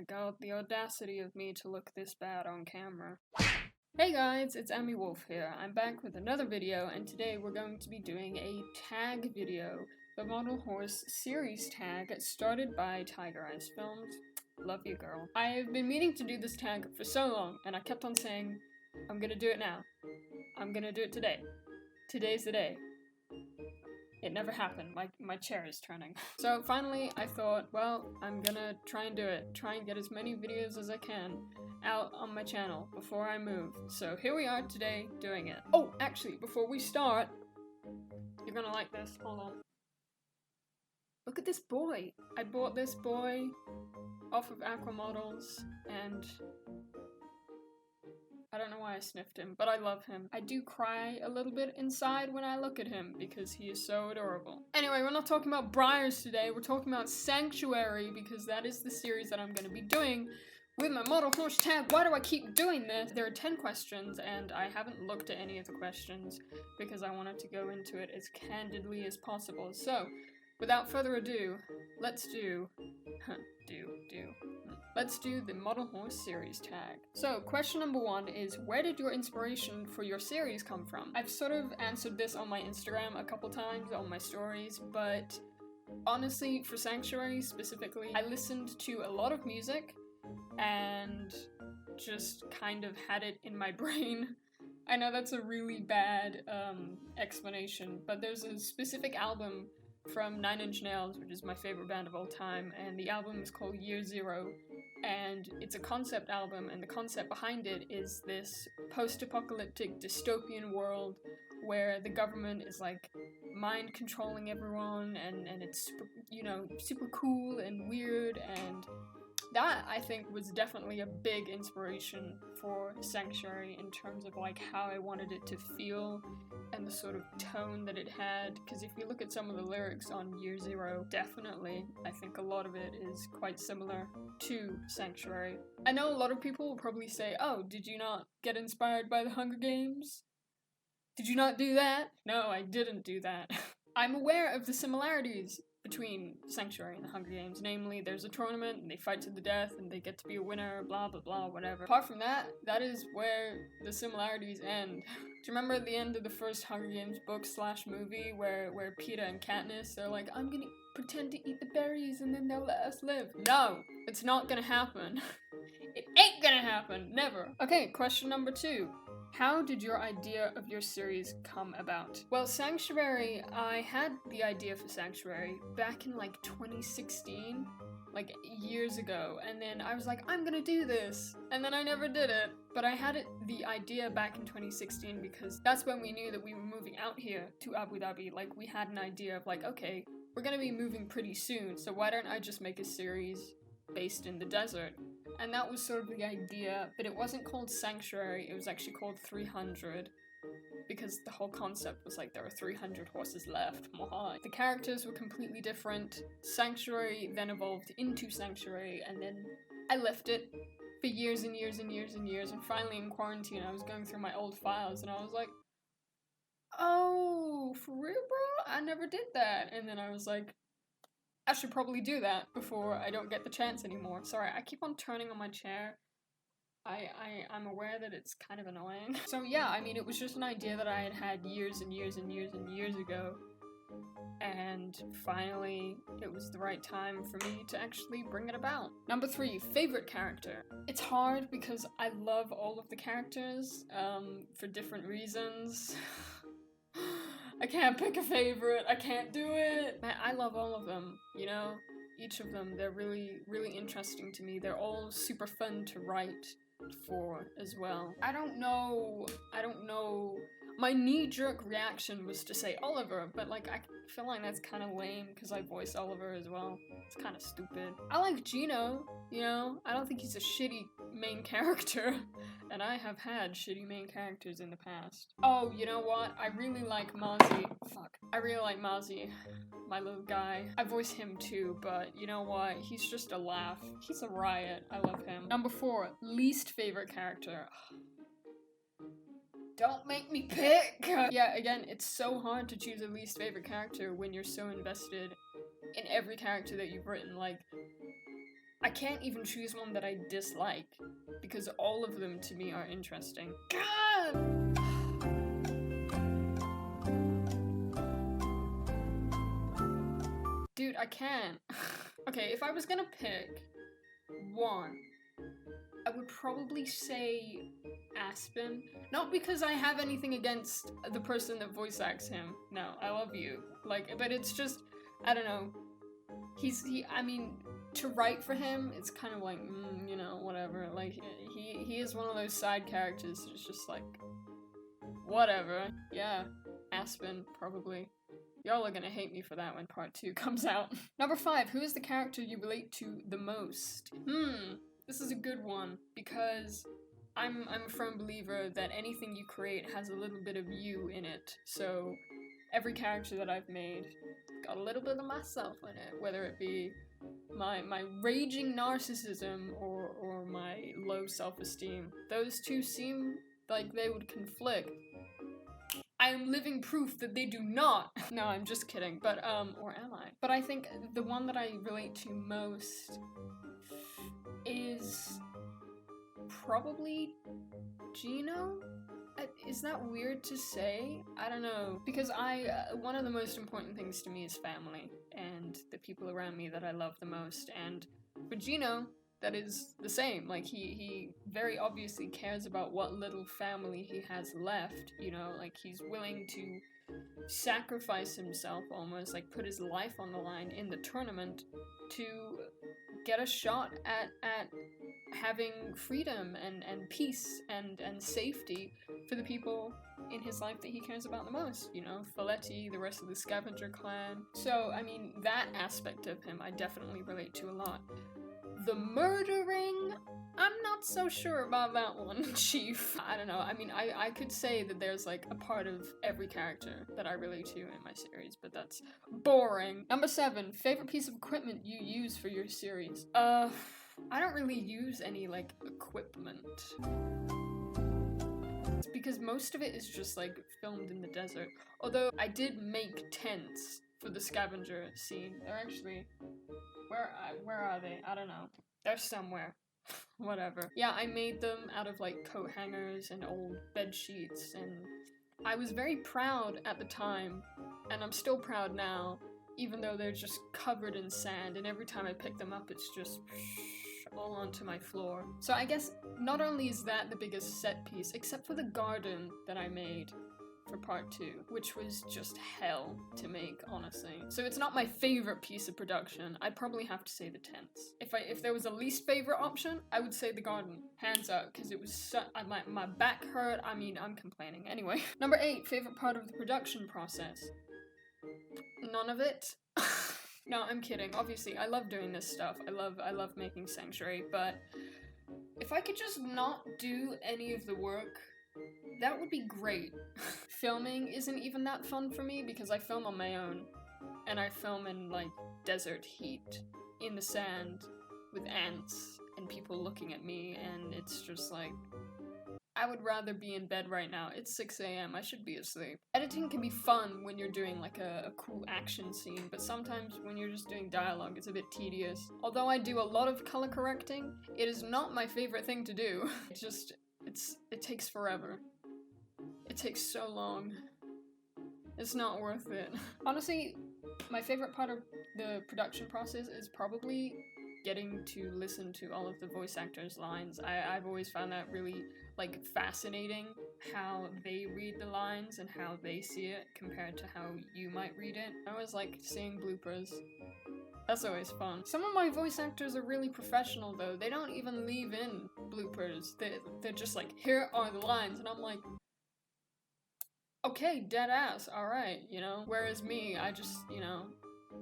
my god, the audacity of me to look this bad on camera. Hey guys, it's Ammy Wolf here. I'm back with another video, and today we're going to be doing a tag video. The Model Horse series tag started by Tiger Eyes Films. Love you, girl. I have been meaning to do this tag for so long, and I kept on saying, I'm gonna do it now. I'm gonna do it today. Today's the day. It never happened. My chair is turning. So finally, I thought, well, I'm gonna try and do it. Try and get as many videos as I can out on my channel before I move. So here we are today doing it. Oh, actually, before we start, you're gonna like this. Hold on. Look at this boy. I bought this boy off of Aqua Models, and I don't know why I sniffed him, but I love him. I do cry a little bit inside when I look at him because he is so adorable. Anyway, we're not talking about Briars today, we're talking about Sanctuary because that is the series that I'm going to be doing with my Model Horse tag. Why do I keep doing this? There are 10 questions and I haven't looked at any of the questions because I wanted to go into it as candidly as possible. So, without further ado, let's do the Model Horse series tag. So, question number 1 is, where did your inspiration for your series come from? I've sort of answered this on my Instagram a couple times on my stories, but honestly, for Sanctuary specifically, I listened to a lot of music and just kind of had it in my brain. I know that's a really bad explanation, but there's a specific album from 9 Inch Nails, which is my favorite band of all time, and the album is called Year Zero, and it's a concept album, and the concept behind it is this post-apocalyptic dystopian world where the government is like mind controlling everyone, and it's super, you know, super cool and weird, and that, I think, was definitely a big inspiration for Sanctuary in terms of like how I wanted it to feel and the sort of tone that it had, because if you look at some of the lyrics on Year Zero, definitely, I think a lot of it is quite similar to Sanctuary. I know a lot of people will probably say, oh, did you not get inspired by the Hunger Games? Did you not do that? No, I didn't do that. I'm aware of the similarities between Sanctuary and the Hunger Games, namely there's a tournament and they fight to the death and they get to be a winner, blah blah blah, whatever. Apart from that, that is where the similarities end. Do you remember at the end of the first Hunger Games book / movie where Peeta and Katniss are like, I'm gonna pretend to eat the berries and then they'll let us live? No, it's not gonna happen. It ain't gonna happen, never. Okay, question number 2. How did your idea of your series come about? Well, Sanctuary, I had the idea for Sanctuary back in like 2016, like years ago, and then I was like, I'm gonna do this, and then I never did it. But I had the idea back in 2016 because that's when we knew that we were moving out here to Abu Dhabi. Like, we had an idea of like, okay, we're gonna be moving pretty soon, so why don't I just make a series based in the desert? And that was sort of the idea, but it wasn't called Sanctuary, it was actually called 300, because the whole concept was like there were 300 horses left. The characters were completely different. Sanctuary then evolved into Sanctuary, and then I left it for years and years and years and years, and finally in quarantine I was going through my old files and I was like, oh, for real, bro? I never did that. And then I was like, I should probably do that before I don't get the chance anymore. Sorry, I keep on turning on my chair. I'm aware that it's kind of annoying. So yeah, I mean, it was just an idea that I had had years and years and years and years ago. And finally, it was the right time for me to actually bring it about. Number 3, favorite character. It's hard because I love all of the characters, for different reasons. I can't pick a favorite, I can't do it. I love all of them, you know? Each of them, they're really, really interesting to me. They're all super fun to write for as well. I don't know. My knee-jerk reaction was to say Oliver, but like, I feel like that's kind of lame because I voice Oliver as well. It's kind of stupid. I like Gino, you know? I don't think he's a shitty main character, and I have had shitty main characters in the past. Oh, you know what? I really like Mozzie. Fuck. I really like Mozzie, my little guy. I voice him too, but you know what? He's just a laugh. He's a riot. I love him. Number 4, least favorite character. Don't make me pick! Yeah, again, it's so hard to choose a least favorite character when you're so invested in every character that you've written. Like, I can't even choose one that I dislike, because all of them to me are interesting. God! Dude, I can't. Okay, if I was gonna pick one, I would probably say Aspen. Not because I have anything against the person that voice acts him. No, I love you. Like, but it's just, I don't know. I mean, to write for him, it's kind of like, you know, whatever. Like, he is one of those side characters. It's just like, whatever. Yeah, Aspen, probably. Y'all are gonna hate me for that when part 2 comes out. Number 5, who is the character you relate to the most? This is a good one, because I'm a firm believer that anything you create has a little bit of you in it. So every character that I've made got a little bit of myself in it, whether it be my raging narcissism or my low self-esteem. Those two seem like they would conflict. I am living proof that they do not. No, I'm just kidding, but, or am I? But I think the one that I relate to most is probably Gino? Is that weird to say? I don't know. Because one of the most important things to me is family, and the people around me that I love the most, and for Gino, that is the same. Like, he very obviously cares about what little family he has left, you know, like, he's willing to sacrifice himself almost, like, put his life on the line in the tournament to get a shot at having freedom and peace and safety for the people in his life that he cares about the most, you know, Folletti, the rest of the scavenger clan. So, I mean, that aspect of him I definitely relate to a lot. The murdering, I'm not so sure about that one, Chief. I don't know, I mean, I could say that there's like a part of every character that I relate to in my series, but that's boring. Number 7, favorite piece of equipment you use for your series? I don't really use any, like, equipment. It's because most of it is just, like, filmed in the desert. Although, I did make tents for the scavenger scene. They're actually... Where are they? I don't know. They're somewhere. Whatever. Yeah, I made them out of, like, coat hangers and old bed sheets, and I was very proud at the time, and I'm still proud now, even though they're just covered in sand, and every time I pick them up, it's just all onto my floor. So I guess not only is that the biggest set piece, except for the garden that I made for part 2, which was just hell to make, honestly. So it's not my favorite piece of production. I'd probably have to say the tents. If there was a least favorite option, I would say the garden. Hands up, because it was my back hurt. I mean, I'm complaining. Anyway. Number 8, favorite part of the production process. None of it. No, I'm kidding. Obviously, I love doing this stuff. I love making Sanctuary, but if I could just not do any of the work, that would be great. Filming isn't even that fun for me because I film on my own, and I film in, like, desert heat, in the sand, with ants, and people looking at me, and it's just like, I would rather be in bed right now. It's 6 a.m. I should be asleep. Editing can be fun when you're doing like a cool action scene, but sometimes when you're just doing dialogue, it's a bit tedious. Although I do a lot of color correcting, it is not my favorite thing to do. It takes forever. It takes so long. It's not worth it. Honestly, my favorite part of the production process is probably getting to listen to all of the voice actors' lines. I've always found that really, like, fascinating, how they read the lines and how they see it compared to how you might read it. I always like seeing bloopers. That's always fun. Some of my voice actors are really professional, though. They don't even leave in bloopers. They're just like, here are the lines, and I'm like, okay, dead ass, alright, you know? Whereas me, I just, you know,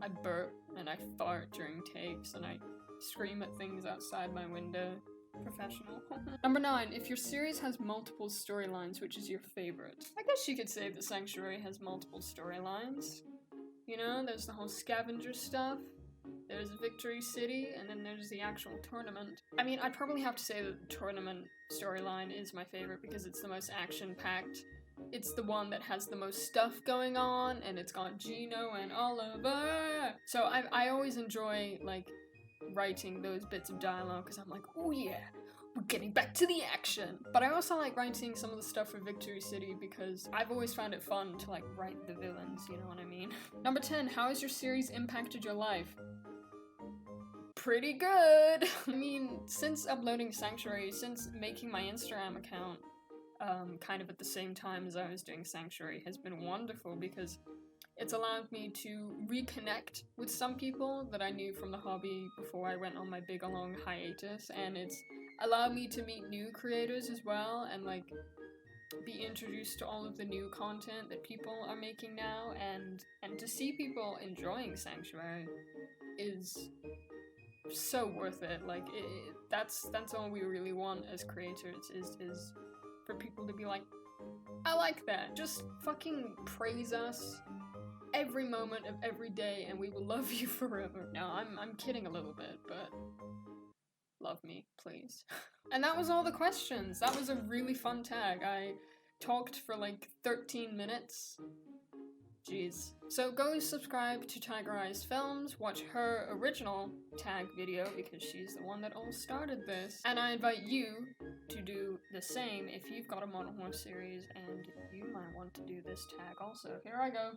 I burp and I fart during takes and I scream at things outside my window. Professional. Number 9, if your series has multiple storylines, which is your favorite? I guess you could say that Sanctuary has multiple storylines. You know, there's the whole scavenger stuff, there's Victory City, and then there's the actual tournament. I mean, I'd probably have to say that the tournament storyline is my favorite because it's the most action-packed. It's the one that has the most stuff going on, and it's got Gino and Oliver. So I always enjoy, like, writing those bits of dialogue because I'm like, oh yeah, we're getting back to the action. But I also like writing some of the stuff for Victory City because I've always found it fun to like write the villains, you know what I mean? Number 10, how has your series impacted your life? Pretty good! I mean, since uploading Sanctuary, since making my Instagram account kind of at the same time as I was doing Sanctuary has been wonderful because it's allowed me to reconnect with some people that I knew from the hobby before I went on my big long hiatus, and it's allowed me to meet new creators as well and like be introduced to all of the new content that people are making now, and to see people enjoying Sanctuary is so worth it. Like that's all we really want as creators is for people to be like, I like that. Just fucking praise us every moment of every day and we will love you forever. Now, I'm kidding a little bit, but love me, please. And that was all the questions. That was a really fun tag. I talked for like 13 minutes. Jeez. So go subscribe to Tiger Eyes Films, watch her original tag video because she's the one that all started this. And I invite you to do the same if you've got a Modern Horse series and you might want to do this tag also. Here I go.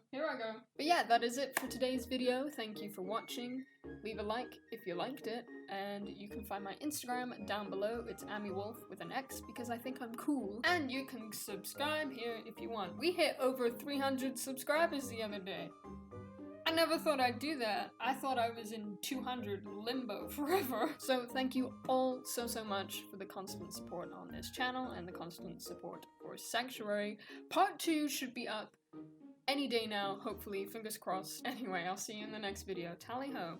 But yeah, that is it for today's video. Thank you for watching. Leave a like if you liked it, and you can find my Instagram down below. It's ammywolf with an X because I think I'm cool. And you can subscribe here if you want. We hit over 300 subscribers the other day. I never thought I'd do that. I thought I was in 200 limbo forever. So thank you all so much for the constant support on this channel and the constant support for Sanctuary. Part 2 should be up any day now, hopefully, fingers crossed. Anyway, I'll see you in the next video. Tally ho.